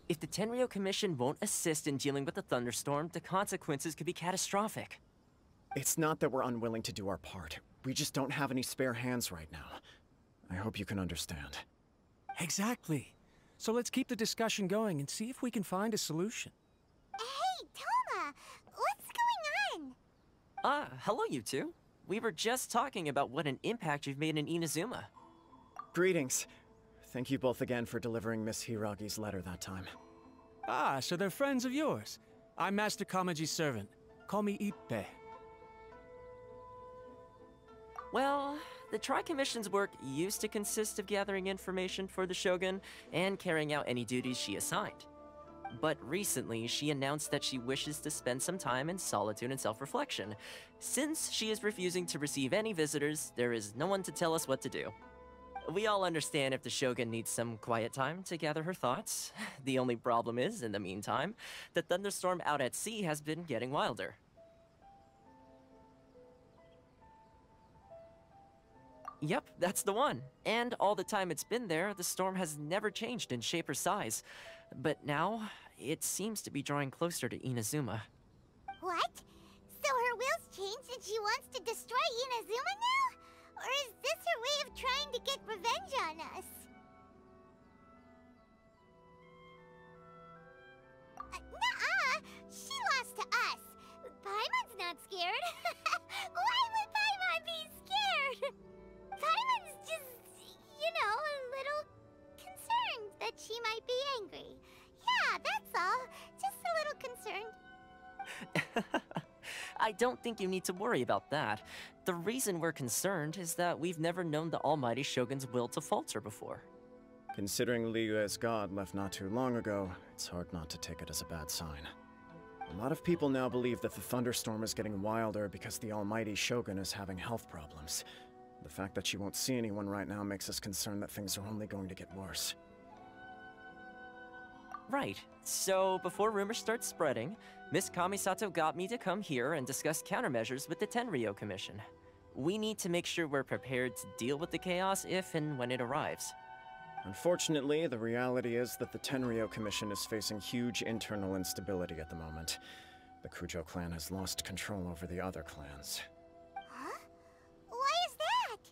If the Tenryou Commission won't assist in dealing with the thunderstorm, the consequences could be catastrophic. It's not that we're unwilling to do our part. We just don't have any spare hands right now. I hope you can understand. Exactly. So let's keep the discussion going and see if we can find a solution. Hey, Toma! What's going on? Hello you two. We were just talking about what an impact you've made in Inazuma. Greetings. Thank you both again for delivering Miss Hiragi's letter that time. Ah, so they're friends of yours. I'm Master Kamaji's servant. Call me Ippe. Well, the Tri-Commission's work used to consist of gathering information for the Shogun and carrying out any duties she assigned. But recently, she announced that she wishes to spend some time in solitude and self-reflection. Since she is refusing to receive any visitors, there is no one to tell us what to do. We all understand if the Shogun needs some quiet time to gather her thoughts. The only problem is, in the meantime, the thunderstorm out at sea has been getting wilder. Yep, that's the one. And all the time it's been there, the storm has never changed in shape or size. But now, it seems to be drawing closer to Inazuma. What? So her will's changed and she wants to destroy Inazuma now? Or is this her way of trying to get revenge on us? Nuh-uh! She lost to us! Paimon's not scared! Why would Paimon be scared? Paimon's just, you know, a little concerned that she might be angry. Yeah, that's all. Just a little concerned. I don't think you need to worry about that. The reason we're concerned is that we've never known the Almighty Shogun's will to falter before. Considering Liyue's god left not too long ago, it's hard not to take it as a bad sign. A lot of people now believe that the thunderstorm is getting wilder because the Almighty Shogun is having health problems. The fact that she won't see anyone right now makes us concerned that things are only going to get worse. Right. So, before rumors start spreading, Miss Kamisato got me to come here and discuss countermeasures with the Tenryou Commission. We need to make sure we're prepared to deal with the chaos if and when it arrives. Unfortunately, the reality is that the Tenryou Commission is facing huge internal instability at the moment. The Kujo clan has lost control over the other clans. Huh? Why is that?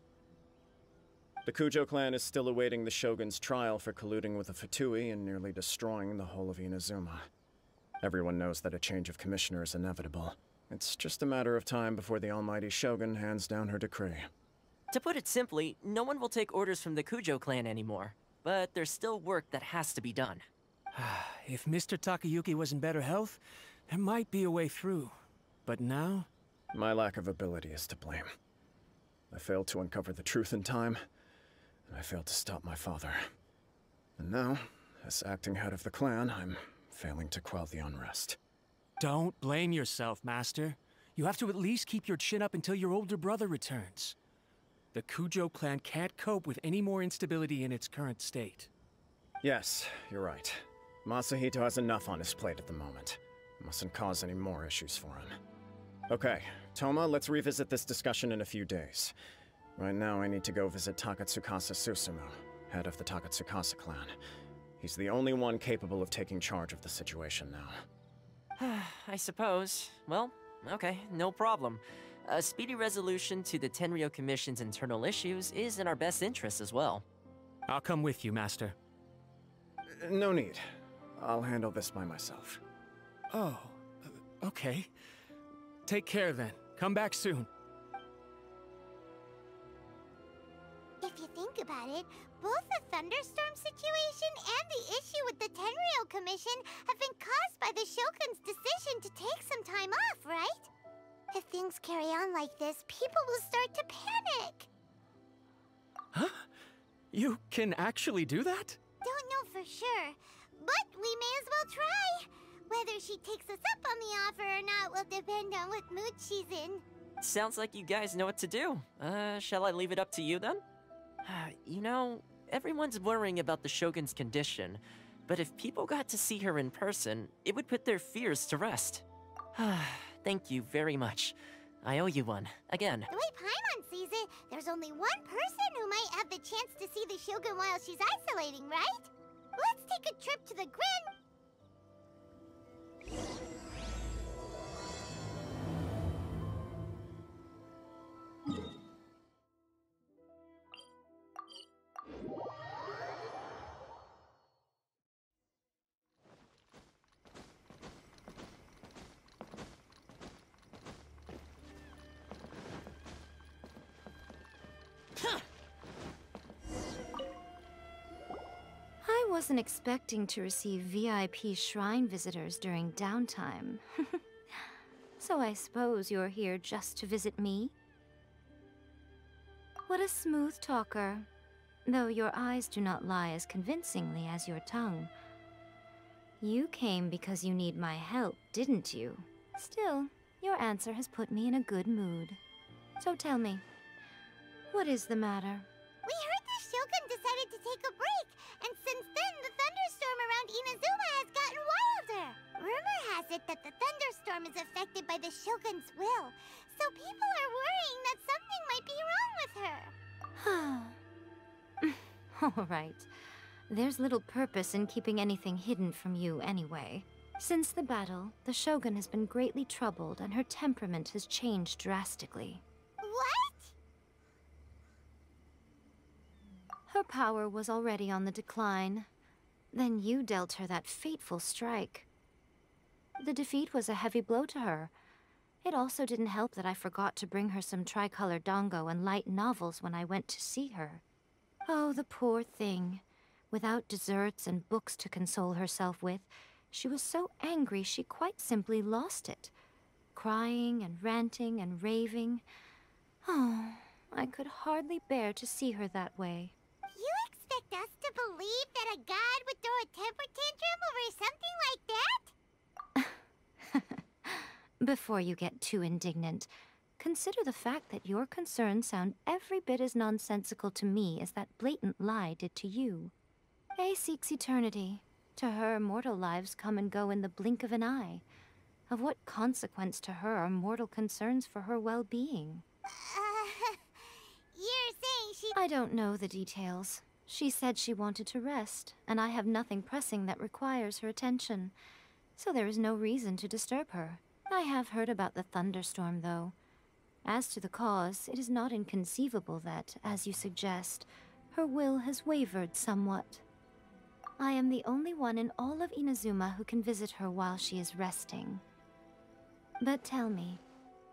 The Kujo clan is still awaiting the Shogun's trial for colluding with the Fatui and nearly destroying the whole of Inazuma. Everyone knows that a change of commissioner is inevitable. It's just a matter of time before the Almighty Shogun hands down her decree. To put it simply, no one will take orders from the Kujo clan anymore. But there's still work that has to be done. If Mr. Takayuki was in better health, there might be a way through. But now? My lack of ability is to blame. I failed to uncover the truth in time, and I failed to stop my father. And now, as acting head of the clan, I'm failing to quell the unrest. Don't blame yourself, Master. You have to at least keep your chin up until your older brother returns. The Kujo clan can't cope with any more instability in its current state. Yes, you're right. Masahito has enough on his plate at the moment. Mustn't cause any more issues for him. Okay, Toma, let's revisit this discussion in a few days. Right now, I need to go visit Takatukasa Susumu, head of the Takatukasa Clan. He's the only one capable of taking charge of the situation now. I suppose. Well, okay, no problem. A speedy resolution to the Tenryou Commission's internal issues is in our best interest as well. I'll come with you, Master. No need. I'll handle this by myself. Oh, okay. Take care then. Come back soon. If you think about it, both the thunderstorm situation and the issue with the Tenryou Commission have been caused by the Shogun's decision to take some time off, right? If things carry on like this, people will start to panic. Huh? You can actually do that? Don't know for sure, but we may as well try. Whether she takes us up on the offer or not will depend on what mood she's in. Sounds like you guys know what to do. Shall I leave it up to you then? You know, everyone's worrying about the Shogun's condition, but if people got to see her in person, it would put their fears to rest. Thank you very much. I owe you one, again. The way Paimon sees it, there's only one person who might have the chance to see the Shogun while she's isolating, right? Let's take a trip to the Grand wasn't expecting to receive VIP shrine visitors during downtime. So I suppose you're here just to visit me? What a smooth talker. Though your eyes do not lie as convincingly as your tongue. You came because you need my help, didn't you? Still, your answer has put me in a good mood. So tell me, what is the matter? We heard the Shogun decided to take a break, and since then the thunderstorm around Inazuma has gotten wilder. Rumor has it that the thunderstorm is affected by the Shogun's will, so people are worrying that something might be wrong with her. All right. There's little purpose in keeping anything hidden from you anyway. Since the battle, the Shogun has been greatly troubled and her temperament has changed drastically. What? Her power was already on the decline. Then you dealt her that fateful strike. The defeat was a heavy blow to her. It also didn't help that I forgot to bring her some tricolor dango and light novels when I went to see her. Oh, the poor thing. Without desserts and books to console herself with, she was so angry she quite simply lost it. Crying and ranting and raving. Oh, I could hardly bear to see her that way. You expect us to believe that a god would throw a temper tantrum over something like that? Before you get too indignant, consider the fact that your concerns sound every bit as nonsensical to me as that blatant lie did to you. A seeks eternity. To her, mortal lives come and go in the blink of an eye. Of what consequence to her are mortal concerns for her well-being? You're saying she... I don't know the details. She said she wanted to rest, and I have nothing pressing that requires her attention. So there is no reason to disturb her. I have heard about the thunderstorm, though. As to the cause, it is not inconceivable that, as you suggest, her will has wavered somewhat. I am the only one in all of Inazuma who can visit her while she is resting. But tell me,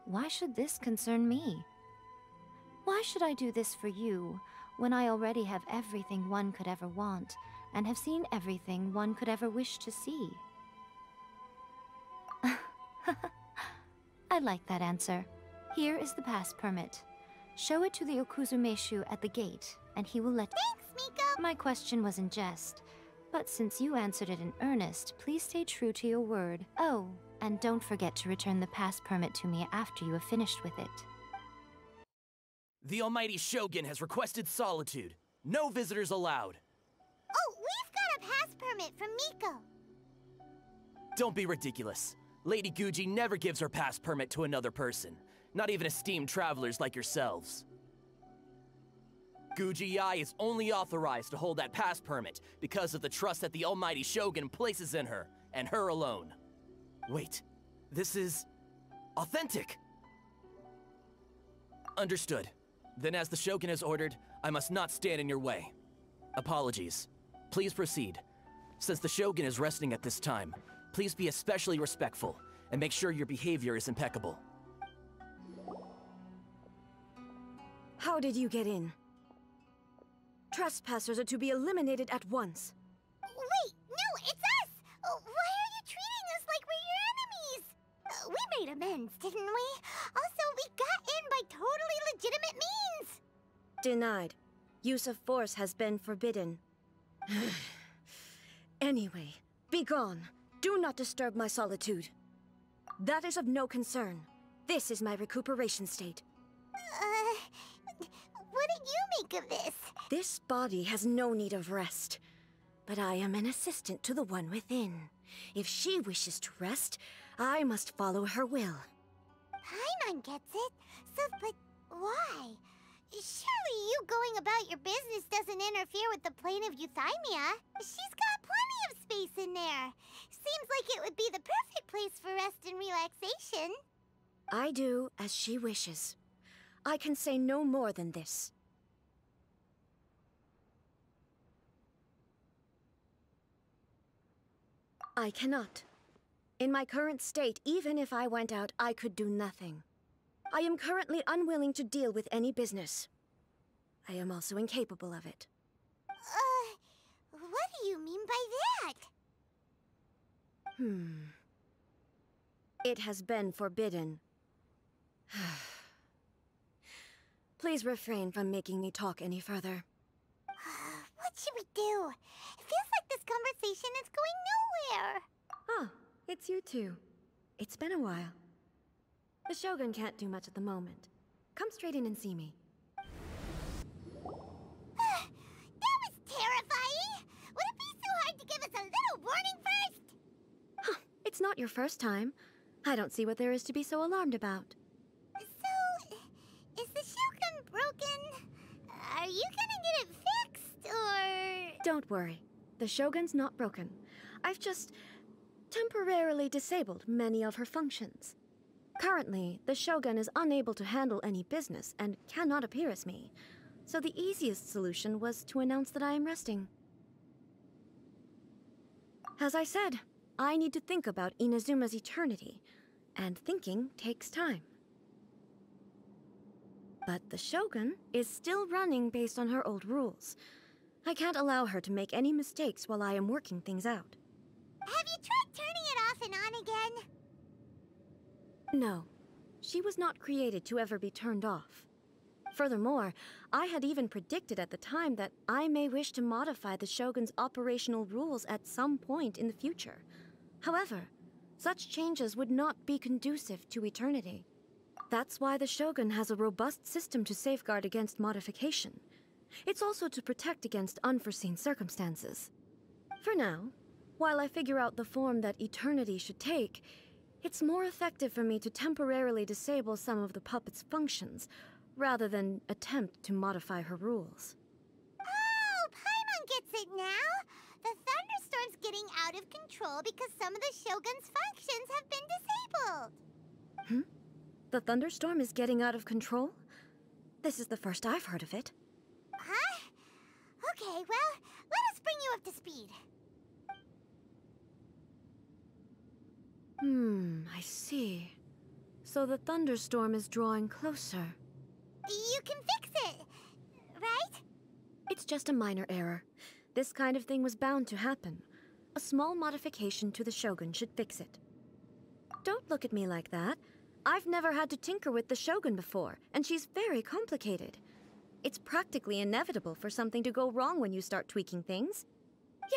why should this concern me? Why should I do this for you, when I already have everything one could ever want, and have seen everything one could ever wish to see? I like that answer. Here is the pass permit. Show it to the Okuzumeshu at the gate, and he will let... Thanks, Miko! My question was in jest. But since you answered it in earnest, please stay true to your word. Oh, and don't forget to return the pass permit to me after you have finished with it. The almighty Shogun has requested solitude. No visitors allowed. Oh, we've got a pass permit from Miko. Don't be ridiculous. Lady Guji never gives her pass permit to another person, not even esteemed travelers like yourselves. Guji-ai is only authorized to hold that pass permit because of the trust that the almighty Shogun places in her, and her alone. Wait, this is... authentic! Understood. Then as the Shogun has ordered, I must not stand in your way. Apologies. Please proceed. Since the Shogun is resting at this time, please be especially respectful, and make sure your behavior is impeccable. How did you get in? Trespassers are to be eliminated at once. Wait, no, it's us! Why are you treating us like we're your enemies? We made amends, didn't we? Also, we got in by totally legitimate means! Denied. Use of force has been forbidden. Anyway, be gone. Do not disturb my solitude. That is of no concern. This is my recuperation state. What do you make of this? This body has no need of rest. But I am an assistant to the one within. If she wishes to rest, I must follow her will. Paimon gets it. So, but why? Surely you going about your business doesn't interfere with the plane of euthymia. She's got plenty of space in there. Seems like it would be the perfect place for rest and relaxation. I do as she wishes. I can say no more than this. I cannot. In my current state, even if I went out, I could do nothing. I am currently unwilling to deal with any business. I am also incapable of it. What do you you mean by that? It has been forbidden. Please refrain from making me talk any further. What should we do? It feels like this conversation is going nowhere. Oh, it's you two. It's been a while. The Shogun can't do much at the moment. Come straight in and see me. That was terrifying! Would it be so hard to give us a little warning first? Huh, it's not your first time. I don't see what there is to be so alarmed about. So, is the Shogun broken? Are you gonna get it fixed, or...? Don't worry. The Shogun's not broken. I've just temporarily disabled many of her functions. Currently, the Shogun is unable to handle any business and cannot appear as me. So the easiest solution was to announce that I am resting. As I said, I need to think about Inazuma's eternity, and thinking takes time. But the Shogun is still running based on her old rules. I can't allow her to make any mistakes while I am working things out. Have you tried turning it off and on again? No, she was not created to ever be turned off. Furthermore, I had even predicted at the time that I may wish to modify the Shogun's operational rules at some point in the future. However, such changes would not be conducive to eternity. That's why the Shogun has a robust system to safeguard against modification. It's also to protect against unforeseen circumstances. For now, while I figure out the form that eternity should take, it's more effective for me to temporarily disable some of the puppet's functions, rather than attempt to modify her rules. Oh, Paimon gets it now! The thunderstorm's getting out of control because some of the Shogun's functions have been disabled. The thunderstorm is getting out of control? This is the first I've heard of it. Huh? Okay, well, let us bring you up to speed. I see. So the thunderstorm is drawing closer. You can fix it, right? It's just a minor error. This kind of thing was bound to happen. A small modification to the Shogun should fix it. Don't look at me like that. I've never had to tinker with the Shogun before, and she's very complicated. It's practically inevitable for something to go wrong when you start tweaking things.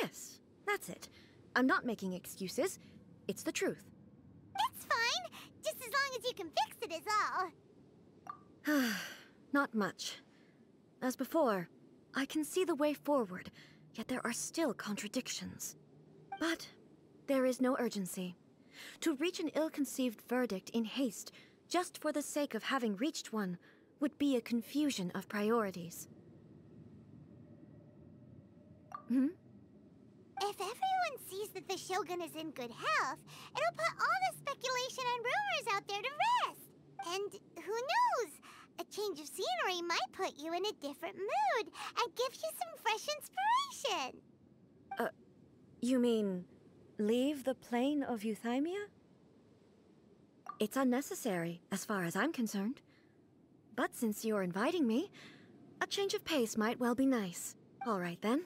Yes, that's it. I'm not making excuses. It's the truth. It's fine, just as long as you can fix it is all. Not much. As before, I can see the way forward, yet there are still contradictions. But there is no urgency. To reach an ill-conceived verdict in haste, just for the sake of having reached one, would be a confusion of priorities. If everyone sees that the Shogun is in good health, it'll put all the speculation and rumors out there to rest. And who knows? A change of scenery might put you in a different mood and give you some fresh inspiration. You mean, leave the plane of Euthymia? It's unnecessary, as far as I'm concerned. But since you're inviting me, a change of pace might well be nice. All right then.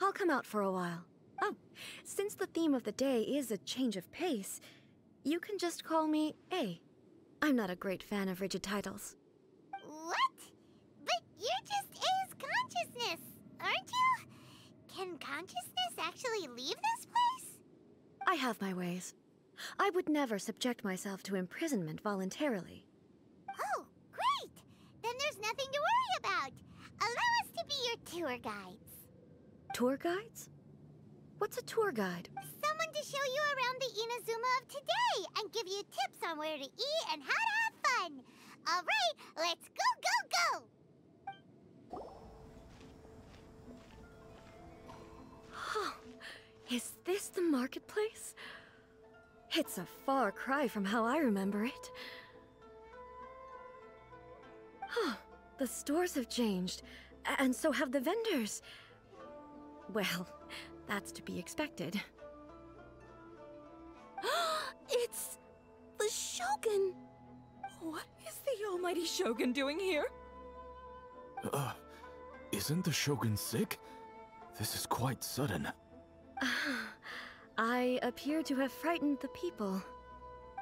I'll come out for a while. Oh, since the theme of the day is a change of pace, you can just call me A. I'm not a great fan of rigid titles. What? But you're just A's consciousness, aren't you? Can consciousness actually leave this place? I have my ways. I would never subject myself to imprisonment voluntarily. Oh, great! Then there's nothing to worry about. Allow us to be your tour guides. Tour guides? What's a tour guide? Someone to show you around the Inazuma of today and give you tips on where to eat and how to have fun. All right, let's go! Is this the marketplace? It's a far cry from how I remember it. The stores have changed, and so have the vendors. Well, that's to be expected. It's the Shogun! What is the almighty Shogun doing here? Isn't the Shogun sick? This is quite sudden. I appear to have frightened the people. Well,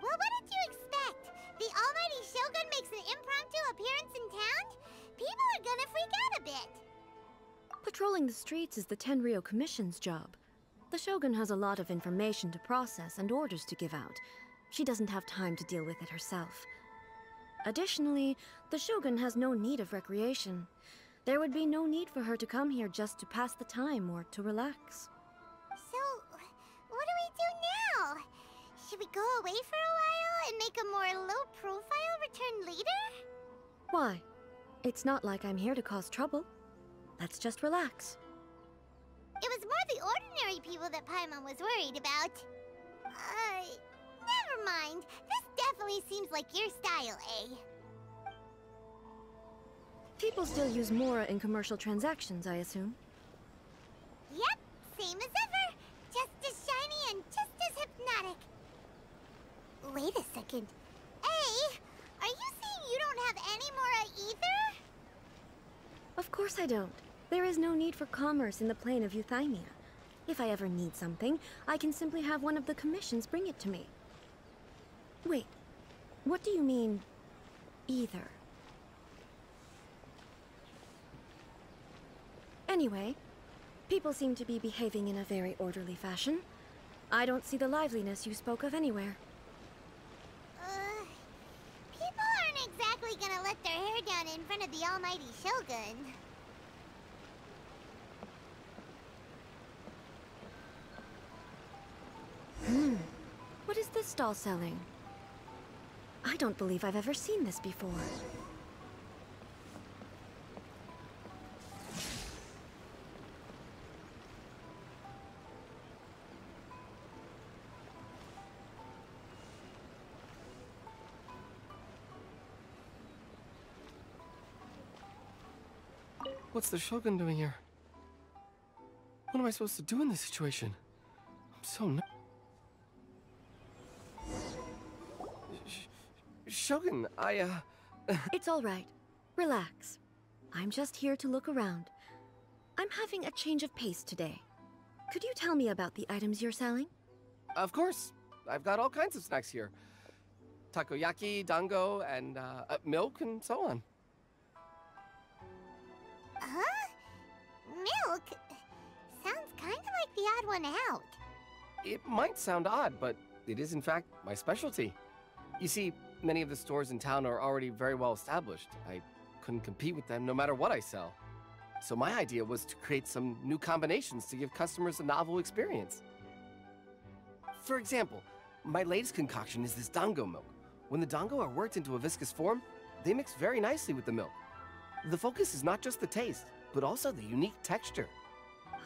what did you expect? The almighty Shogun makes an impromptu appearance in town? People are gonna freak out a bit. Patrolling the streets is the Tenryou Commission's job. The Shogun has a lot of information to process and orders to give out. She doesn't have time to deal with it herself. Additionally, the Shogun has no need of recreation. There would be no need for her to come here just to pass the time or to relax. So, what do we do now? Should we go away for a while and make a more low-profile return later? Why? It's not like I'm here to cause trouble. Let's just relax. It was more the ordinary people that Paimon was worried about. Never mind. This definitely seems like your style, eh? People still use Mora in commercial transactions, I assume. Yep, same as ever. Just as shiny and just as hypnotic. Wait a second. Hey, are you saying you don't have any Mora either? Of course I don't. There is no need for commerce in the plane of Euthymia. If I ever need something, I can simply have one of the commissions bring it to me. Wait, what do you mean, either? Anyway, people seem to be behaving in a very orderly fashion. I don't see the liveliness you spoke of anywhere. People aren't exactly gonna let their hair down in front of the almighty Shogun. What is this stall selling? I don't believe I've ever seen this before. What's the Shogun doing here? What am I supposed to do in this situation? I'm so Shogun, It's all right. Relax. I'm just here to look around. I'm having a change of pace today. Could you tell me about the items you're selling? Of course. I've got all kinds of snacks here. Takoyaki, dango, and milk, and so on. Huh? Milk? Sounds kind of like the odd one out. It might sound odd, but it is in fact my specialty. You see, many of the stores in town are already very well established. I couldn't compete with them no matter what I sell. So my idea was to create some new combinations to give customers a novel experience. For example, my latest concoction is this dango milk. When the dango are worked into a viscous form, they mix very nicely with the milk. The focus is not just the taste, but also the unique texture.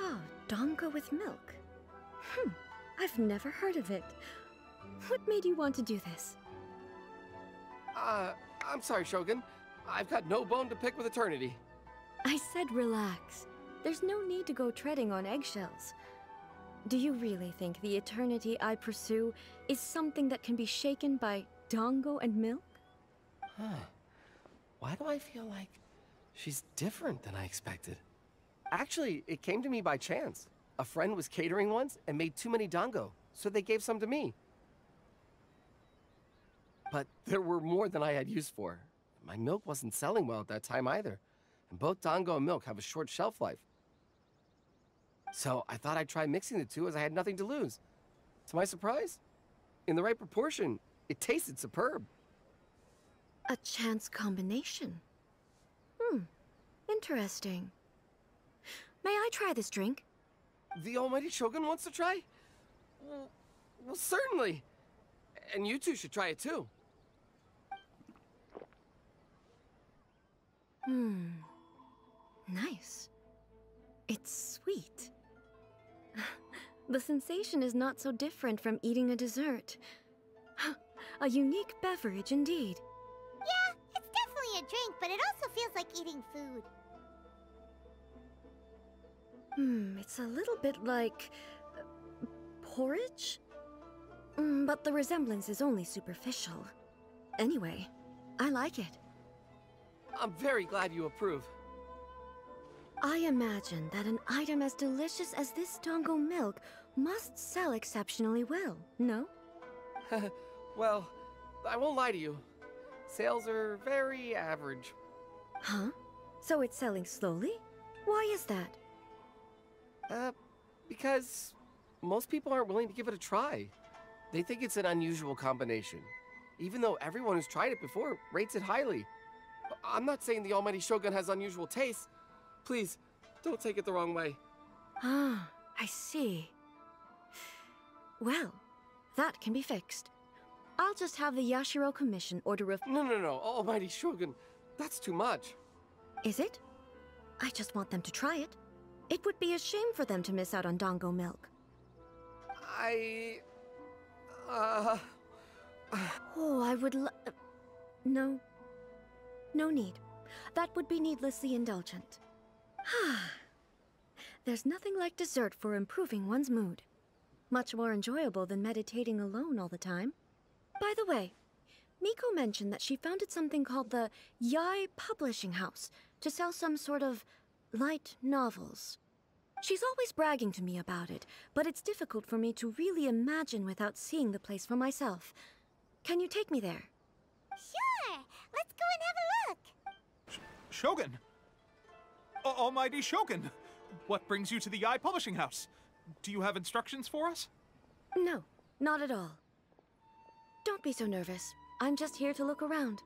Oh, dango with milk. I've never heard of it. What made you want to do this? I'm sorry, Shogun. I've got no bone to pick with eternity. I said relax. There's no need to go treading on eggshells. Do you really think the eternity I pursue is something that can be shaken by dango and milk? Huh. Why do I feel like she's different than I expected? Actually, it came to me by chance. A friend was catering once and made too many dango, so they gave some to me. But there were more than I had use for. My milk wasn't selling well at that time either, and both dango and milk have a short shelf life. So I thought I'd try mixing the two as I had nothing to lose. To my surprise, in the right proportion, it tasted superb. A chance combination. Interesting. May I try this drink? The almighty Shogun wants to try? Well, certainly. And you two should try it too. Nice. It's sweet. The sensation is not so different from eating a dessert. A unique beverage indeed. Yeah, it's definitely a drink, but it also feels like eating food. It's a little bit like porridge? But the resemblance is only superficial. Anyway, I like it. I'm very glad you approve. I imagine that an item as delicious as this dango milk must sell exceptionally well, no? Well, I won't lie to you. Sales are very average. Huh? So it's selling slowly? Why is that? Because most people aren't willing to give it a try. They think it's an unusual combination, even though everyone who's tried it before rates it highly. I'm not saying the Almighty Shogun has unusual tastes. Please, don't take it the wrong way. Ah, I see. Well, that can be fixed. I'll just have the Yashiro Commission order a... No, Almighty Shogun, that's too much. Is it? I just want them to try it. It would be a shame for them to miss out on Dango milk. Oh, I would No. No need. That would be needlessly indulgent. There's nothing like dessert for improving one's mood. Much more enjoyable than meditating alone all the time. By the way, Miko mentioned that she founded something called the Yai Publishing House to sell some sort of light novels. She's always bragging to me about it, but it's difficult for me to really imagine without seeing the place for myself. Can you take me there? Sure! Let's go and have a look! Shogun! Almighty Shogun! What brings you to the Yai Publishing House? Do you have instructions for us? No, not at all. Don't be so nervous. I'm just here to look around.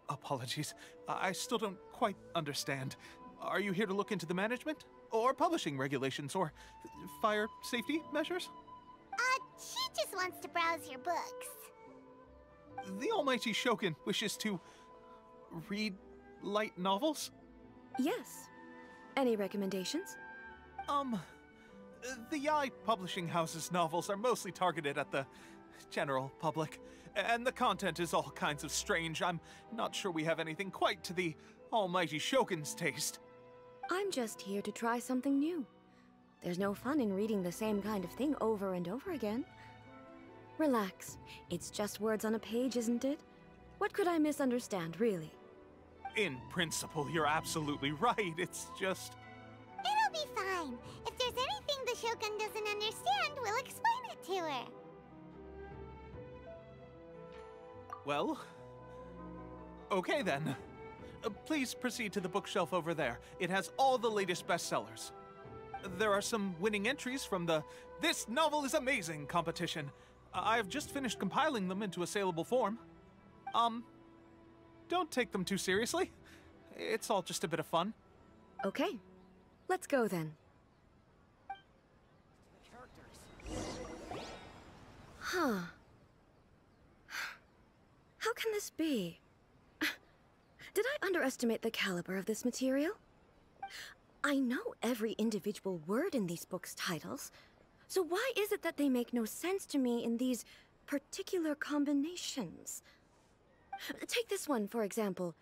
Apologies. I still don't quite understand. Are you here to look into the management? Or publishing regulations? Or fire safety measures? She just wants to browse your books. The Almighty Shogun wishes to read light novels? Yes. Any recommendations? The Yai Publishing House's novels are mostly targeted at the general public, and the content is all kinds of strange. I'm not sure we have anything quite to the Almighty Shogun's taste. I'm just here to try something new. There's no fun in reading the same kind of thing over and over again. Relax. It's just words on a page, isn't it? What could I misunderstand, really? In principle, you're absolutely right. It's just... It'll be fine. If there's anything the Shogun doesn't understand, we'll explain it to her. Well... okay then. Please proceed to the bookshelf over there. It has all the latest bestsellers. There are some winning entries from the This Novel is Amazing competition. I've just finished compiling them into a saleable form. Don't take them too seriously. It's all just a bit of fun. Okay. Let's go then. Huh. How can this be? Did I underestimate the caliber of this material? I know every individual word in these books' titles, so why is it that they make no sense to me in these particular combinations? Take this one, for example.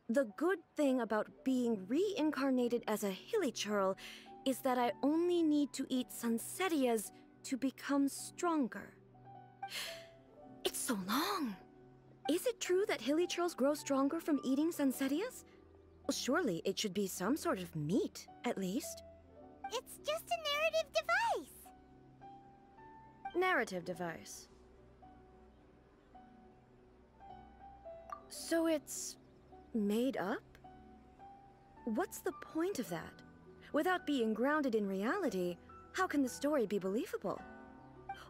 The good thing about being reincarnated as a hilly churl is that I only need to eat Sansetias to become stronger. It's so long. Is it true that hilly churls grow stronger from eating Sansetias? Well, surely it should be some sort of meat, at least. It's just a narrative device. Narrative device. So it's made up? What's the point of that? Without being grounded in reality, how can the story be believable?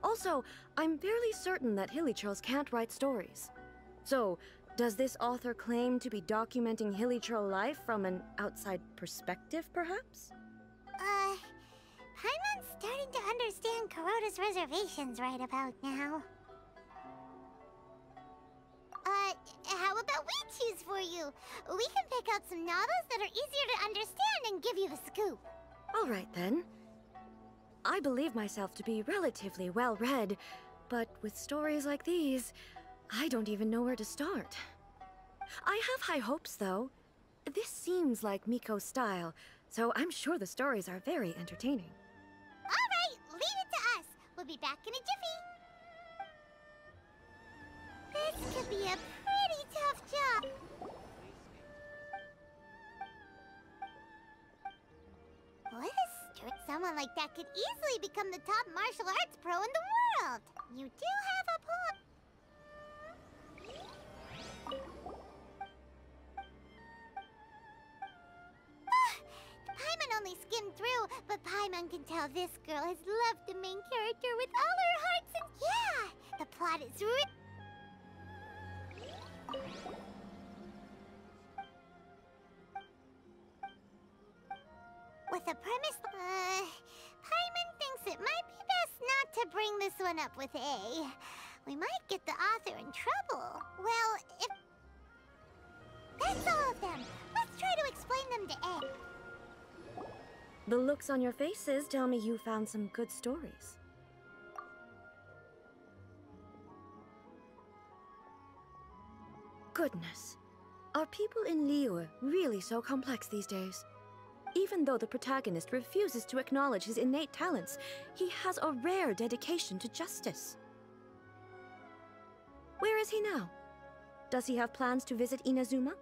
Also, I'm fairly certain that hilly churls can't write stories. So, does this author claim to be documenting hilly churl life from an outside perspective, perhaps? Paimon's starting to understand Kuroda's reservations right about now. How about we choose for you? We can pick out some novels that are easier to understand and give you the scoop. All right, then. I believe myself to be relatively well-read, but with stories like these, I don't even know where to start. I have high hopes, though. This seems like Miko's style, so I'm sure the stories are very entertaining. All right, leave it to us. We'll be back in a jiffy. This could be a pretty tough job. What a strict Someone like that could easily become the top martial arts pro in the world. You do have a point. Paimon only skimmed through, but Paimon can tell this girl has loved the main character with all her hearts and... Yeah! The plot is with a premise... Paimon thinks it might be best not to bring this one up with A. We might get the author in trouble. Well, if... That's all of them. Let's try to explain them to A. The looks on your faces tell me you found some good stories. Goodness. Are people in Liyue really so complex these days? Even though the protagonist refuses to acknowledge his innate talents, he has a rare dedication to justice. Where is he now? Does he have plans to visit Inazuma?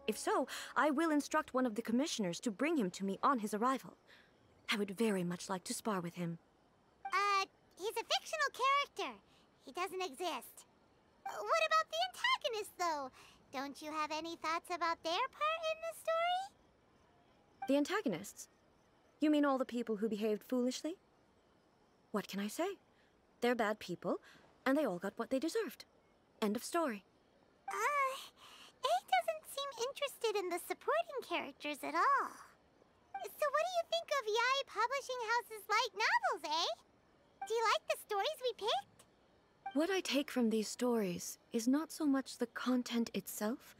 If so, I will instruct one of the commissioners to bring him to me on his arrival. I would very much like to spar with him. He's a fictional character. He doesn't exist. What about the antagonists, though? Don't you have any thoughts about their part in the story? The antagonists? You mean all the people who behaved foolishly? What can I say? They're bad people, and they all got what they deserved. End of story. A doesn't seem interested in the supporting characters at all. So what do you think of Yae Publishing House's light novels, eh? Do you like the stories we picked? What I take from these stories is not so much the content itself,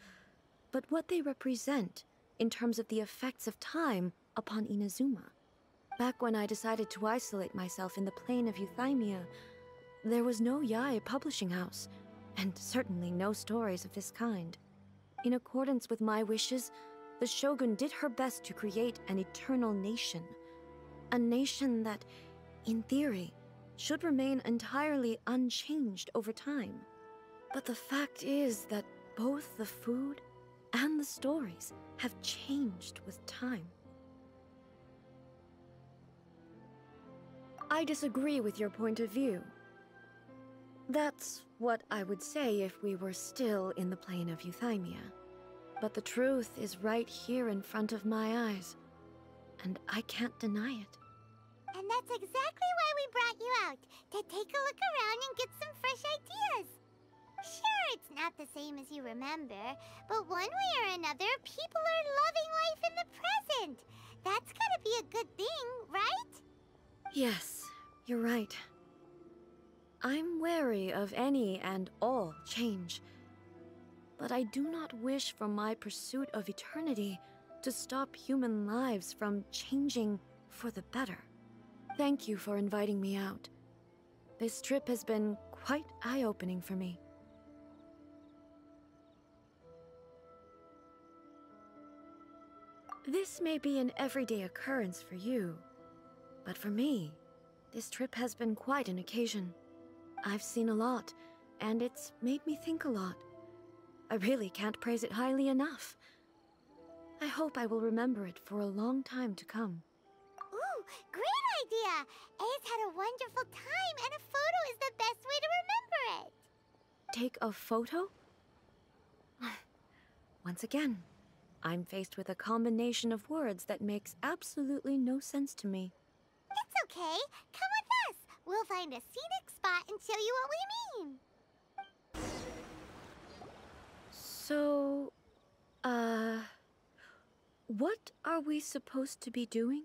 but what they represent in terms of the effects of time upon Inazuma. Back when I decided to isolate myself in the plane of Euthymia, there was no Yae Publishing House, and certainly no stories of this kind. In accordance with my wishes, the Shogun did her best to create an eternal nation. A nation that, in theory, should remain entirely unchanged over time. But the fact is that both the food and the stories have changed with time. I disagree with your point of view. That's what I would say if we were still in the plane of Euthymia. But the truth is right here in front of my eyes, and I can't deny it. And that's exactly why we brought you out, to take a look around and get some fresh ideas. Sure, it's not the same as you remember, but one way or another, people are loving life in the present. That's gotta be a good thing, right? Yes, you're right. I'm wary of any and all change, but I do not wish for my pursuit of eternity to stop human lives from changing for the better. Thank you for inviting me out. This trip has been quite eye-opening for me. This may be an everyday occurrence for you, but for me, this trip has been quite an occasion. I've seen a lot, and it's made me think a lot. I really can't praise it highly enough. I hope I will remember it for a long time to come. Ooh, great idea! A's had a wonderful time, and a photo is the best way to remember it. Take a photo? Once again, I'm faced with a combination of words that makes absolutely no sense to me. It's okay. Come with us. We'll find a scenic spot and show you what we mean. So, what are we supposed to be doing?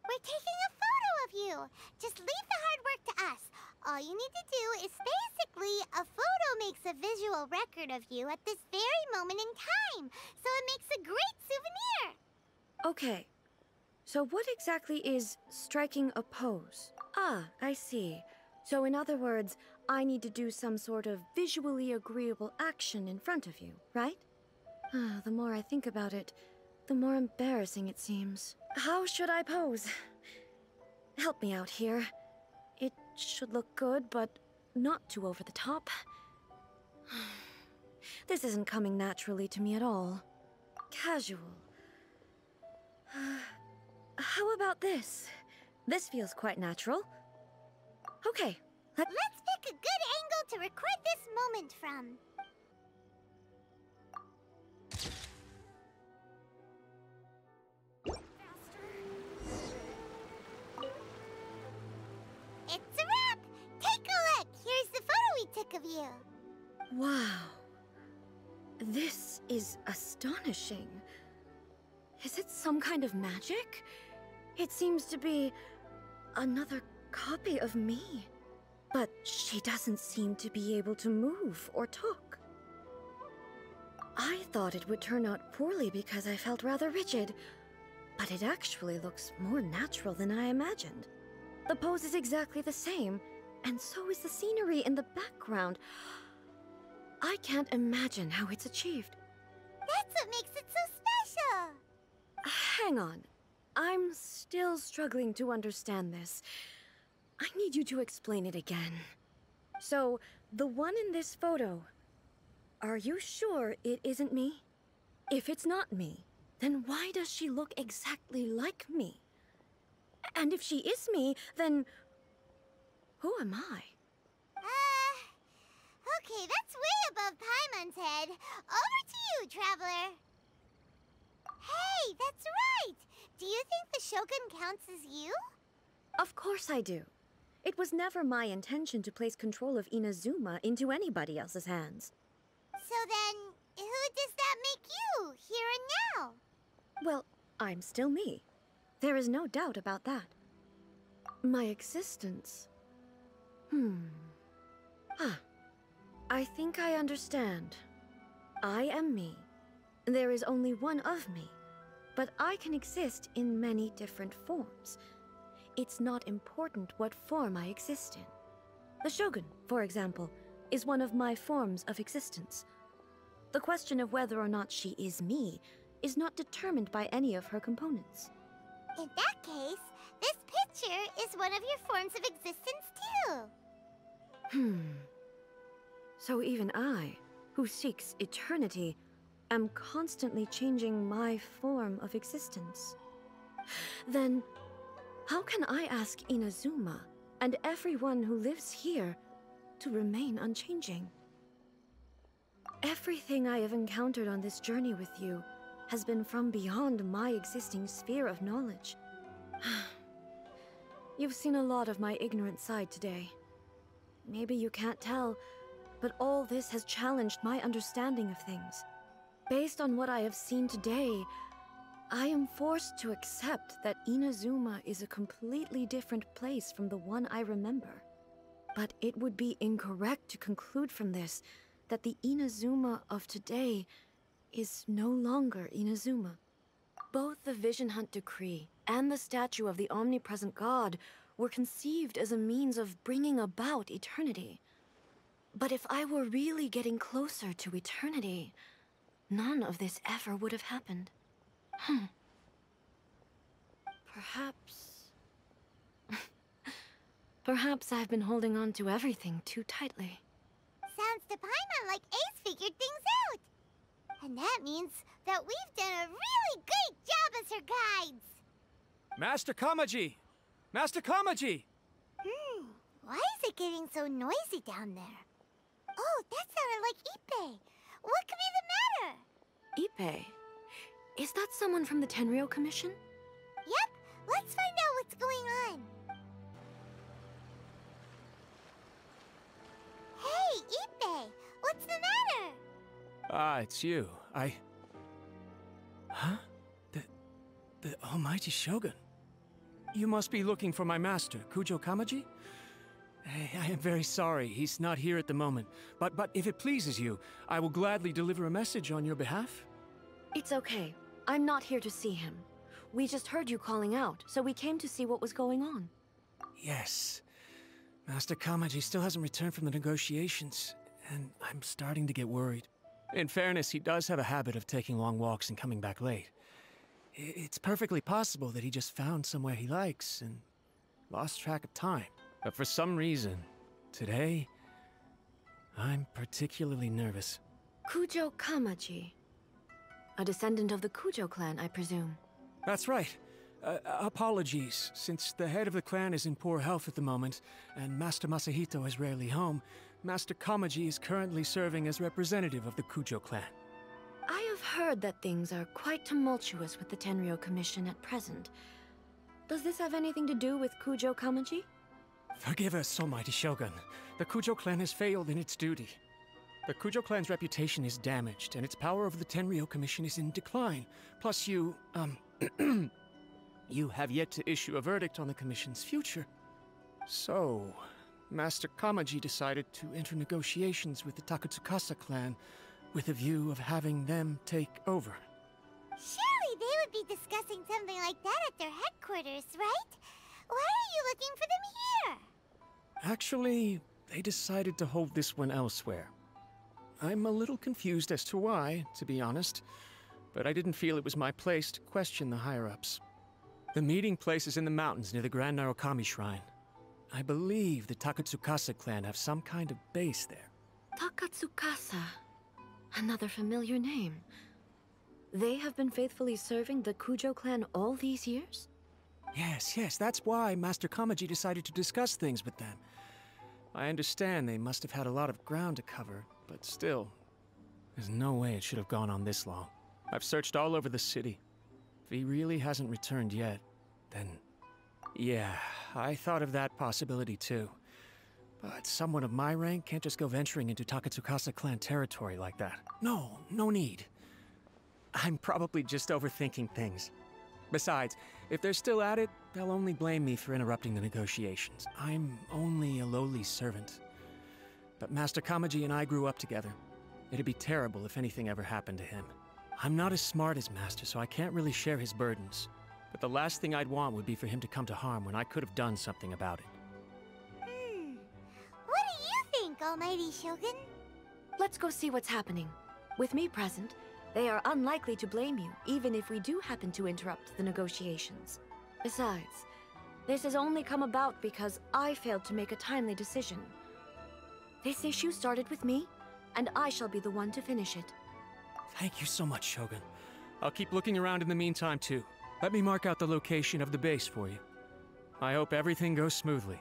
We're taking a photo of you. Just leave the hard work to us. All you need to do is basically, a photo makes a visual record of you at this very moment in time. So it makes a great souvenir. Okay. So what exactly is striking a pose? Ah, I see. So in other words, I need to do some sort of visually agreeable action in front of you, right? The more I think about it, the more embarrassing it seems. How should I pose? Help me out here. It should look good, but not too over the top. This isn't coming naturally to me at all. Casual. How about this? This feels quite natural. Okay, Let's pick a good angle to record this moment from. It's a wrap! Take a look! Here's the photo we took of you. Wow. This is astonishing. Is it some kind of magic? It seems to be another copy of me. But she doesn't seem to be able to move or talk. I thought it would turn out poorly because I felt rather rigid, but it actually looks more natural than I imagined. The pose is exactly the same, and so is the scenery in the background. I can't imagine how it's achieved. That's what makes it so special! Hang on. I'm still struggling to understand this. I need you to explain it again. So, the one in this photo, are you sure it isn't me? If it's not me, then why does she look exactly like me? And if she is me, then who am I? Okay, that's way above Paimon's head. Over to you, Traveler. Hey, that's right! Do you think the Shogun counts as you? Of course I do. It was never my intention to place control of Inazuma into anybody else's hands. So then, who does that make you, here and now? Well, I'm still me. There is no doubt about that. My existence... I think I understand. I am me. There is only one of me, but I can exist in many different forms. It's not important what form I exist in. The Shogun, for example, is one of my forms of existence. The question of whether or not she is me is not determined by any of her components. In that case, this picture is one of your forms of existence too. So even I, who seeks eternity, am constantly changing my form of existence. Then, how can I ask Inazuma and everyone who lives here to remain unchanging? Everything I have encountered on this journey with you has been from beyond my existing sphere of knowledge. You've seen a lot of my ignorant side today. Maybe you can't tell, but all this has challenged my understanding of things. Based on what I have seen today, I am forced to accept that Inazuma is a completely different place from the one I remember. But it would be incorrect to conclude from this that the Inazuma of today is no longer Inazuma. Both the Vision Hunt Decree and the statue of the omnipresent god were conceived as a means of bringing about eternity. But if I were really getting closer to eternity, none of this ever would have happened. Perhaps I've been holding on to everything too tightly. Sounds to Paimon like Ace figured things out. And that means that we've done a really great job as her guides. Master Kamaji! Master Kamaji! Why is it getting so noisy down there? Oh, that sounded like Ippei. What could be the matter? Ippei? Is that someone from the Tenryou Commission? Yep, let's find out what's going on. Hey, Ippei, what's the matter? Ah, it's you. Huh? The Almighty Shogun. You must be looking for my master, Kujo Kamaji? I am very sorry, he's not here at the moment. But if it pleases you, I will gladly deliver a message on your behalf. It's okay. I'm not here to see him. We just heard you calling out, so we came to see what was going on. Yes. Master Kamaji still hasn't returned from the negotiations, and I'm starting to get worried. In fairness, he does have a habit of taking long walks and coming back late. It's perfectly possible that he just found somewhere he likes and lost track of time. But for some reason, today, I'm particularly nervous. Kujo Kamaji. A descendant of the Kujo clan, I presume. That's right. Apologies. Since the head of the clan is in poor health at the moment, and Master Masahito is rarely home, Master Kamaji is currently serving as representative of the Kujo clan. I have heard that things are quite tumultuous with the Tenryo Commission at present. Does this have anything to do with Kujo Kamaji? Forgive us, Almighty Shogun. The Kujo clan has failed in its duty. The Kujo clan's reputation is damaged, and its power over the Tenryo Commission is in decline. Plus you, you have yet to issue a verdict on the Commission's future. So, Master Kamaji decided to enter negotiations with the Takatukasa Clan with a view of having them take over. Surely they would be discussing something like that at their headquarters, right? Why are you looking for them here? Actually, they decided to hold this one elsewhere. I'm a little confused as to why, to be honest, but I didn't feel it was my place to question the higher-ups. The meeting place is in the mountains near the Grand Narukami Shrine. I believe the Takatukasa clan have some kind of base there. Takatukasa. Another familiar name. They have been faithfully serving the Kujo clan all these years? Yes, that's why Master Kamaji decided to discuss things with them. I understand they must have had a lot of ground to cover, but still, there's no way it should have gone on this long. I've searched all over the city. If he really hasn't returned yet, then... yeah, I thought of that possibility too. But someone of my rank can't just go venturing into Takatukasa clan territory like that. No need. I'm probably just overthinking things. Besides, if they're still at it, they'll only blame me for interrupting the negotiations. I'm only a lowly servant. But Master Kamaji and I grew up together. It'd be terrible if anything ever happened to him. I'm not as smart as Master, so I can't really share his burdens. But the last thing I'd want would be for him to come to harm when I could have done something about it. What do you think, Almighty Shogun? Let's go see what's happening. With me present, they are unlikely to blame you, even if we do happen to interrupt the negotiations. Besides, this has only come about because I failed to make a timely decision. This issue started with me, and I shall be the one to finish it. Thank you so much, Shogun. I'll keep looking around in the meantime, too. Let me mark out the location of the base for you. I hope everything goes smoothly.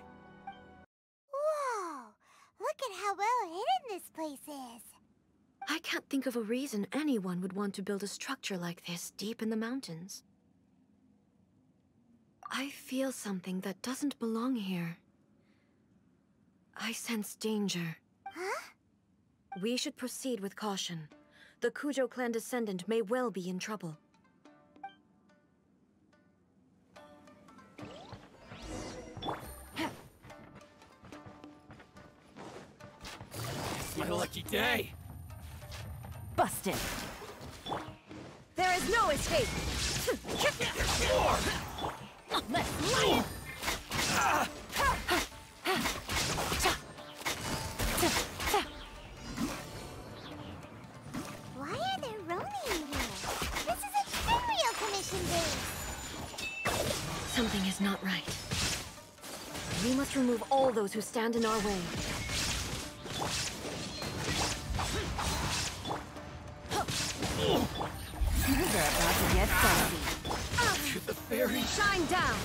Whoa! Look at how well hidden this place is. I can't think of a reason anyone would want to build a structure like this deep in the mountains. I feel something that doesn't belong here. I sense danger. Huh? We should proceed with caution. The Kujo clan descendant may well be in trouble. It's my lucky day! Busted. There is no escape. There's more! Let's leave. Why are there Ronin here? This is a Tenryo Commission base. Something is not right. We must remove all those who stand in our way. They're about to get salty. To the fairy! Shine down!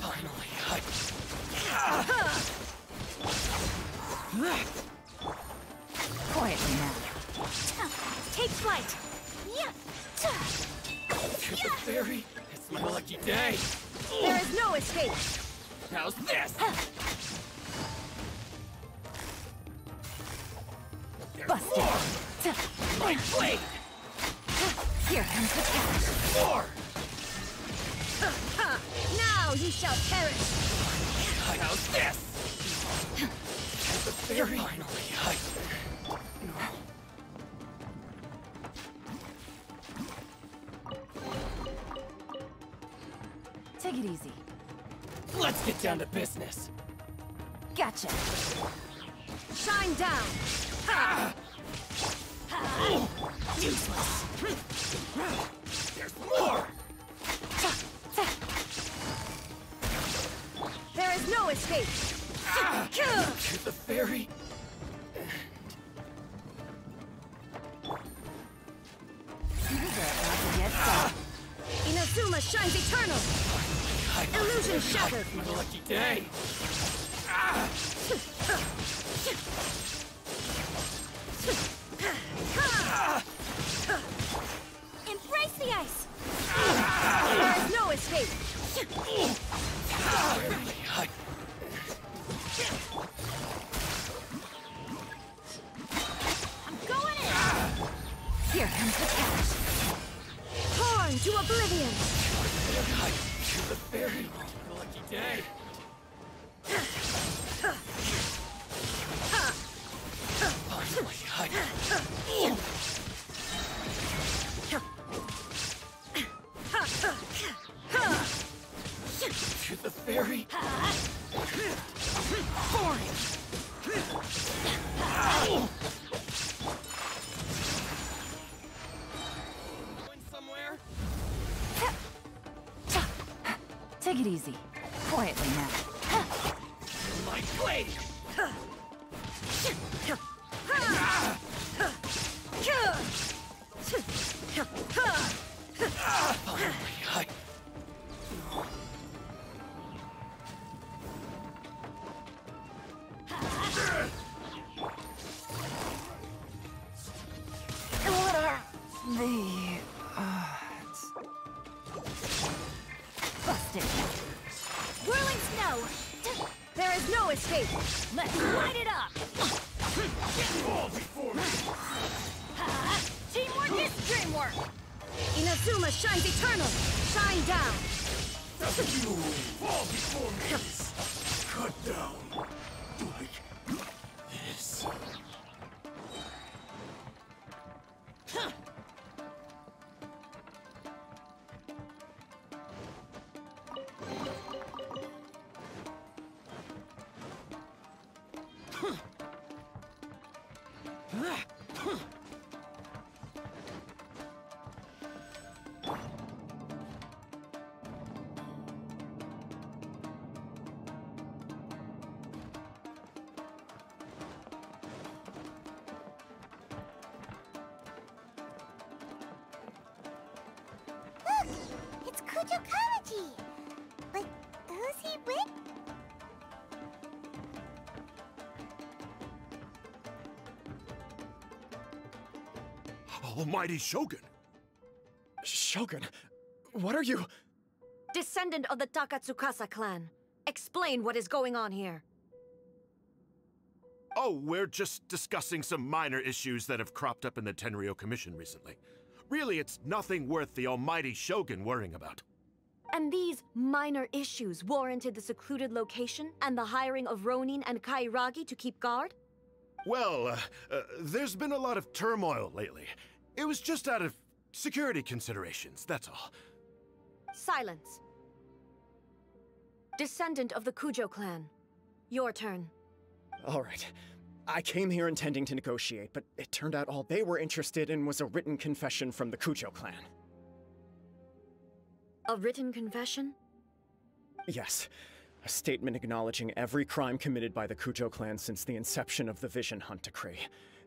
Finally, Quietly now. Take flight. to the fairy! It's my lucky day! There is no escape. How's this? There's Busted. more! My blade! Here comes the catch. More! Now you shall perish. How's this? The fairy! Finally, Take it easy. Let's get down to business. Gotcha. Shine down! Useless. There's more. There is no escape! To the fairy. They're about to shines eternal! Illusion shattered! Lucky day! Embrace the ice! There is no escape! I'm going in! Here comes the catch! Torn to oblivion! The fairy! Lucky day! To the fairy! Going somewhere? Take it easy. Quietly now. My blade! What are the odds? Busted. Whirling snow! There is no escape! Let's light it up! Teamwork is dreamwork! Inazuma shines eternal! Shine down! You fall before me! Cut down like this. Look! It's Takatukasa! But who's he with? Almighty Shogun! Shogun, what are you? Descendant of the Takatukasa Clan. Explain what is going on here. Oh, we're just discussing some minor issues that have cropped up in the Tenryou Commission recently. Really, it's nothing worth the Almighty Shogun worrying about. And these minor issues warranted the secluded location and the hiring of Ronin and Kairagi to keep guard? Well, there's been a lot of turmoil lately. It was just out of security considerations, that's all. Silence. Descendant of the Kujo clan. Your turn. All right. I came here intending to negotiate, but it turned out all they were interested in was a written confession from the Kujo clan. A written confession? Yes. A statement acknowledging every crime committed by the Kujo clan since the inception of the Vision Hunt Decree,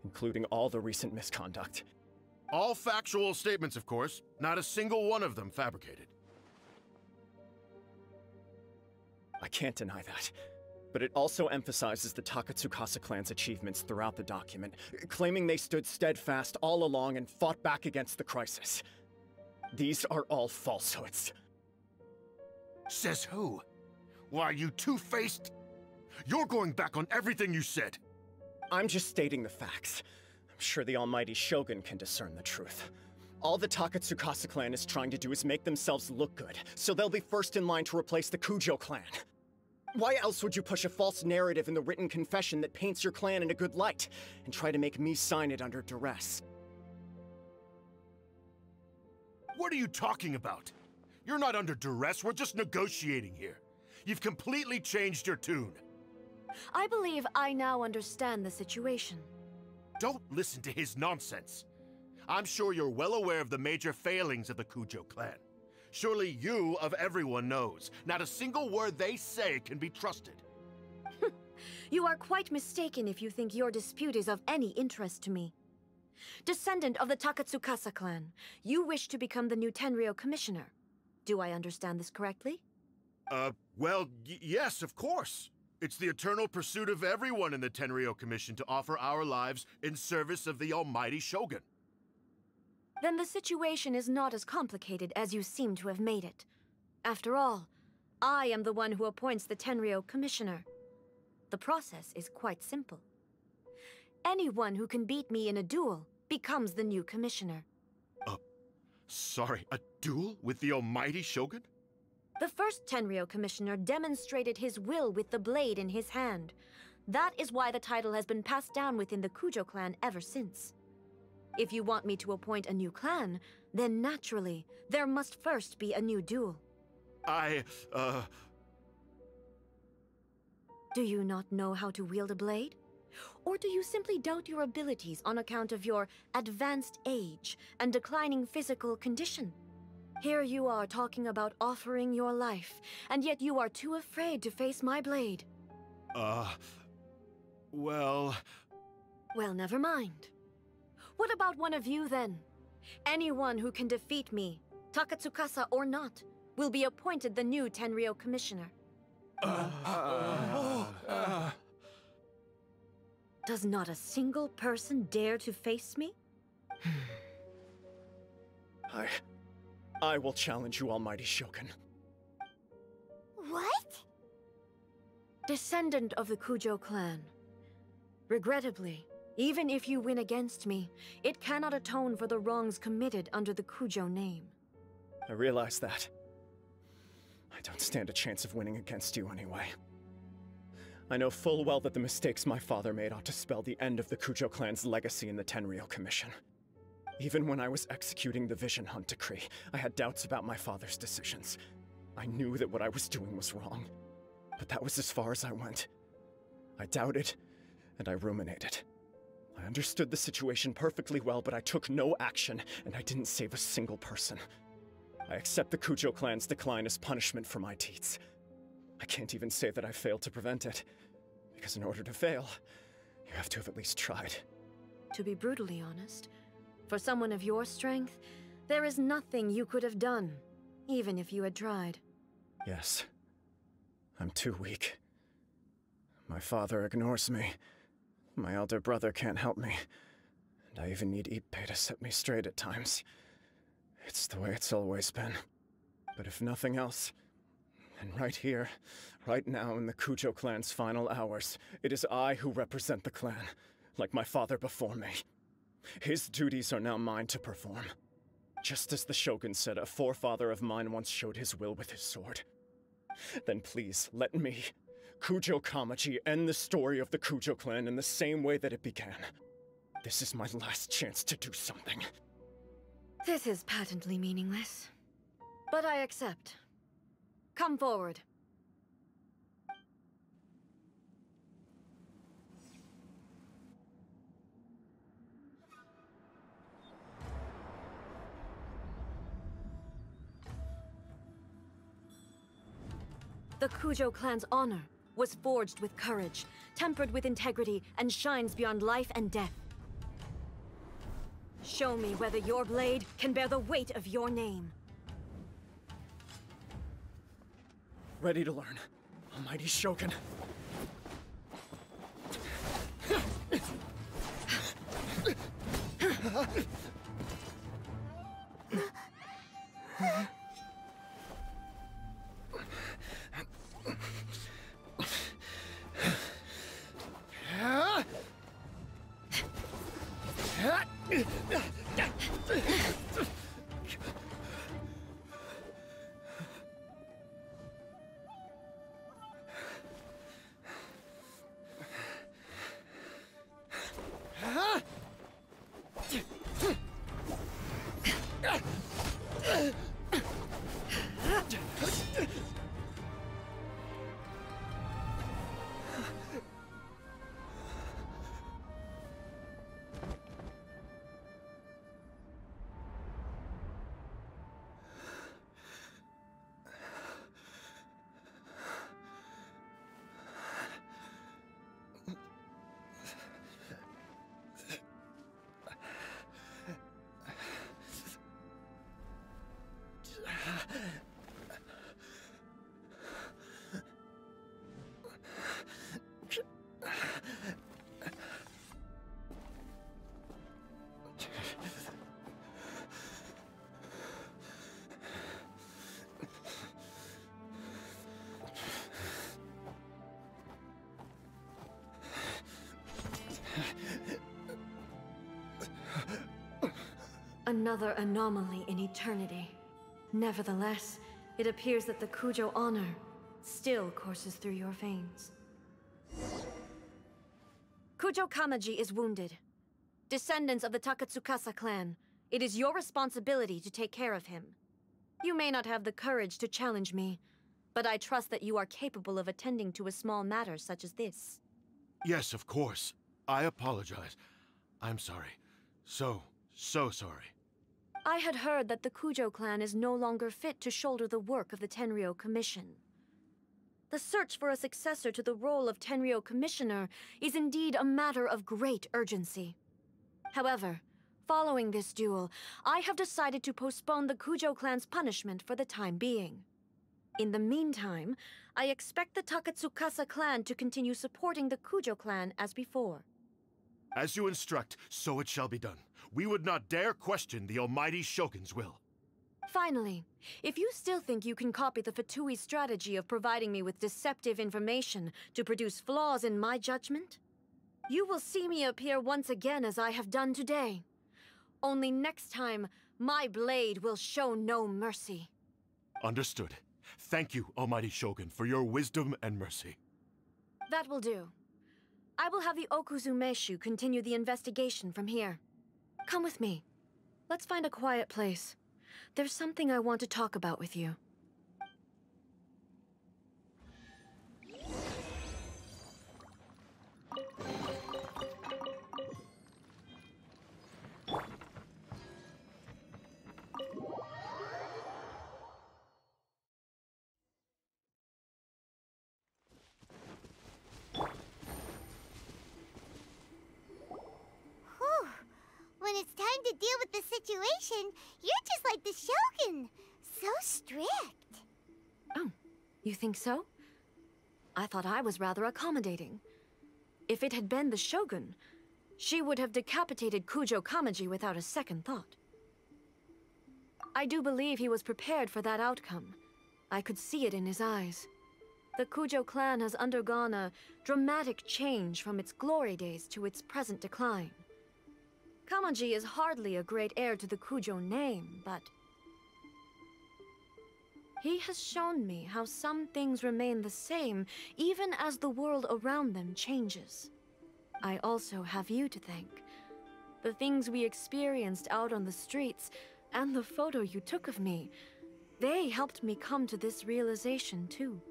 including all the recent misconduct. All factual statements, of course. Not a single one of them fabricated. I can't deny that. But it also emphasizes the Takatukasa clan's achievements throughout the document, claiming they stood steadfast all along and fought back against the crisis. These are all falsehoods. Says who? Why, you two-faced? You're going back on everything you said. I'm just stating the facts. I'm sure the Almighty Shogun can discern the truth. All the Takatukasa clan is trying to do is make themselves look good, so they'll be first in line to replace the Kujo clan. Why else would you push a false narrative in the written confession that paints your clan in a good light, and try to make me sign it under duress? What are you talking about? You're not under duress, we're just negotiating here. You've completely changed your tune. I believe I now understand the situation. Don't listen to his nonsense. I'm sure you're well aware of the major failings of the Kujo clan. Surely you, of everyone, knows. Not a single word they say can be trusted. You are quite mistaken if you think your dispute is of any interest to me. Descendant of the Takatukasa clan, you wish to become the new Tenryou commissioner. Do I understand this correctly? Well, yes, of course. It's the eternal pursuit of everyone in the Tenryou Commission to offer our lives in service of the almighty Shogun. Then the situation is not as complicated as you seem to have made it. After all, I am the one who appoints the Tenryou Commissioner. The process is quite simple. Anyone who can beat me in a duel becomes the new commissioner. Sorry, a duel with the almighty Shogun? The first Tenryou Commissioner demonstrated his will with the blade in his hand. That is why the title has been passed down within the Kujo clan ever since. If you want me to appoint a new clan, then naturally, there must first be a new duel. Do you not know how to wield a blade? Or do you simply doubt your abilities on account of your advanced age and declining physical condition? Here you are talking about offering your life, and yet you are too afraid to face my blade. Well... Well, never mind. What about one of you, then? Anyone who can defeat me, Takatukasa or not, will be appointed the new Tenryou Commissioner. Does not a single person dare to face me? I will challenge you, almighty Shogun. What? Descendant of the Kujo clan. Regrettably, even if you win against me, it cannot atone for the wrongs committed under the Kujo name. I realize that. I don't stand a chance of winning against you anyway. I know full well that the mistakes my father made ought to spell the end of the Kujo clan's legacy in the Tenryou Commission. Even when I was executing the Vision Hunt decree, I had doubts about my father's decisions. I knew that what I was doing was wrong, but that was as far as I went. I doubted, and I ruminated. I understood the situation perfectly well, but I took no action, and I didn't save a single person. I accept the Kujo clan's decline as punishment for my deeds. I can't even say that I failed to prevent it, because in order to fail, you have to have at least tried. To be brutally honest, for someone of your strength, there is nothing you could have done, even if you had tried. Yes. I'm too weak. My father ignores me. My elder brother can't help me. And I even need Ippei to set me straight at times. It's the way it's always been. But if nothing else, then right here, right now in the Kujo clan's final hours, it is I who represent the clan, like my father before me. His duties are now mine to perform. Just as the Shogun said, a forefather of mine once showed his will with his sword. Then please, let me, Kujo Kamaji, end the story of the Kujo clan in the same way that it began. This is my last chance to do something. This is patently meaningless. But I accept. Come forward. The Kujo clan's honor was forged with courage, tempered with integrity, and shines beyond life and death. Show me whether your blade can bear the weight of your name. Ready to learn, almighty Shogun. Another anomaly in eternity. Nevertheless, it appears that the Kujo honor still courses through your veins. Kujo Kamaji is wounded. Descendants of the Takatukasa Clan, it is your responsibility to take care of him. You may not have the courage to challenge me, but I trust that you are capable of attending to a small matter such as this. Yes, of course. I apologize. I'm sorry. So sorry. I had heard that the Kujo clan is no longer fit to shoulder the work of the Tenryou Commission. The search for a successor to the role of Tenryou Commissioner is indeed a matter of great urgency. However, following this duel, I have decided to postpone the Kujo clan's punishment for the time being. In the meantime, I expect the Takatukasa clan to continue supporting the Kujo clan as before. As you instruct, so it shall be done. We would not dare question the almighty Shogun's will. Finally, if you still think you can copy the Fatui strategy of providing me with deceptive information to produce flaws in my judgment, you will see me appear once again as I have done today. Only next time, my blade will show no mercy. Understood. Thank you, almighty Shogun, for your wisdom and mercy. That will do. I will have the Okuzumeshu continue the investigation from here. Come with me. Let's find a quiet place. There's something I want to talk about with you. When it's time to deal with the situation, you're just like the Shogun. So strict. Oh, you think so? I thought I was rather accommodating. If it had been the Shogun, she would have decapitated Kujo Kamaji without a second thought. I do believe he was prepared for that outcome. I could see it in his eyes. The Kujo clan has undergone a dramatic change from its glory days to its present decline. Kamaji is hardly a great heir to the Kujo name, but he has shown me how some things remain the same even as the world around them changes. I also have you to thank. The things we experienced out on the streets and the photo you took of me, they helped me come to this realization too.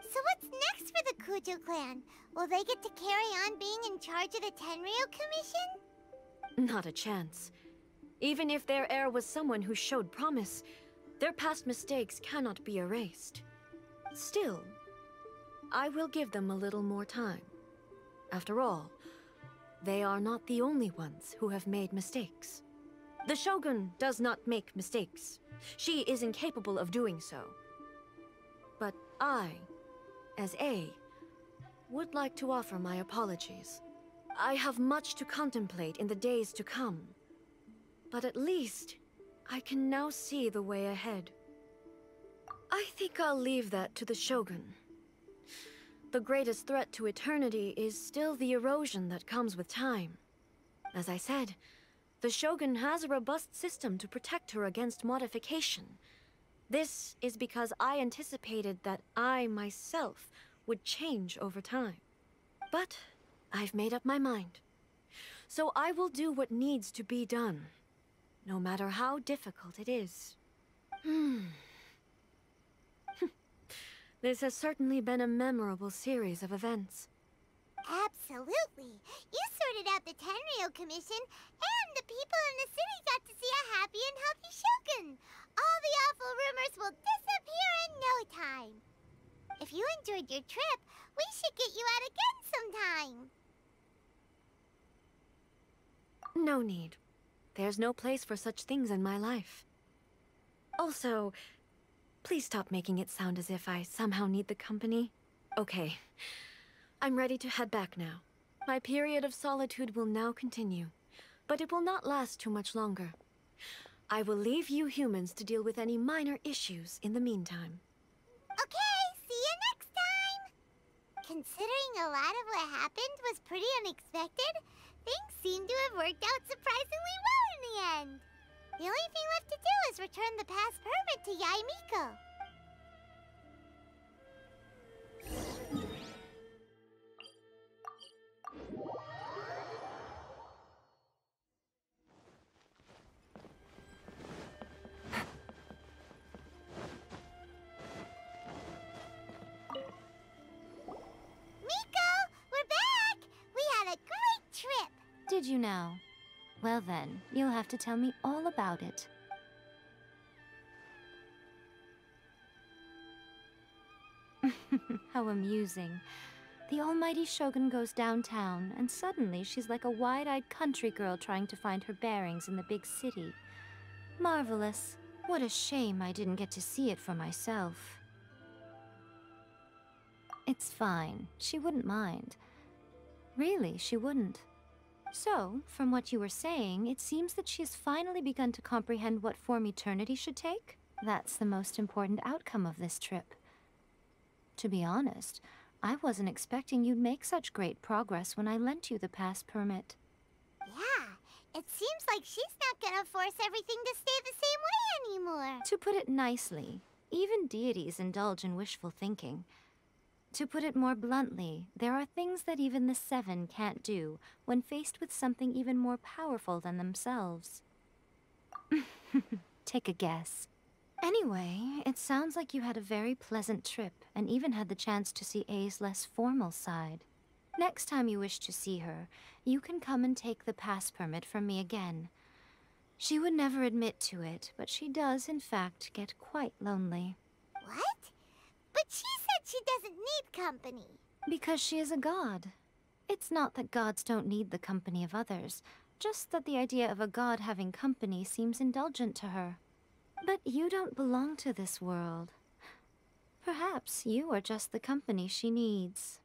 So what's next for the Kujo clan? Will they get to carry on being in charge of the Tenryou Commission? Not a chance. Even if their heir was someone who showed promise, their past mistakes cannot be erased. Still, I will give them a little more time. After all, they are not the only ones who have made mistakes. The Shogun does not make mistakes. She is incapable of doing so. But I, as A, would like to offer my apologies. I have much to contemplate in the days to come. But at least, I can now see the way ahead. I think I'll leave that to the Shogun. The greatest threat to eternity is still the erosion that comes with time. As I said, the Shogun has a robust system to protect her against modification. This is because I anticipated that I myself would change over time. But I've made up my mind. So I will do what needs to be done, no matter how difficult it is. This has certainly been a memorable series of events. Absolutely. You sorted out the Tenryou Commission, and the people in the city got to see a happy and healthy Shogun. All the awful rumors will disappear in no time. If you enjoyed your trip, we should get you out again sometime. No need. There's no place for such things in my life. Also, please stop making it sound as if I somehow need the company. Okay, I'm ready to head back now. My period of solitude will now continue, but it will not last too much longer. I will leave you humans to deal with any minor issues in the meantime. Okay, see you next time! Considering a lot of what happened was pretty unexpected, things seem to have worked out surprisingly well in the end. The only thing left to do is return the past permit to Yae Miko. Did you now? Well then, you'll have to tell me all about it. How amusing. The almighty Shogun goes downtown, and suddenly she's like a wide-eyed country girl trying to find her bearings in the big city. Marvelous. What a shame I didn't get to see it for myself. It's fine. She wouldn't mind. Really, she wouldn't. So, from what you were saying, it seems that she has finally begun to comprehend what form eternity should take? That's the most important outcome of this trip. To be honest, I wasn't expecting you'd make such great progress when I lent you the pass permit. Yeah, it seems like she's not gonna force everything to stay the same way anymore. To put it nicely, even deities indulge in wishful thinking. To put it more bluntly, there are things that even the Seven can't do when faced with something even more powerful than themselves. Take a guess. Anyway, it sounds like you had a very pleasant trip and even had the chance to see A's less formal side. Next time you wish to see her, you can come and take the pass permit from me again. She would never admit to it, but she does, in fact, get quite lonely. What? But she said she doesn't need company. Because she is a god. It's not that gods don't need the company of others, just that the idea of a god having company seems indulgent to her. But you don't belong to this world. Perhaps you are just the company she needs.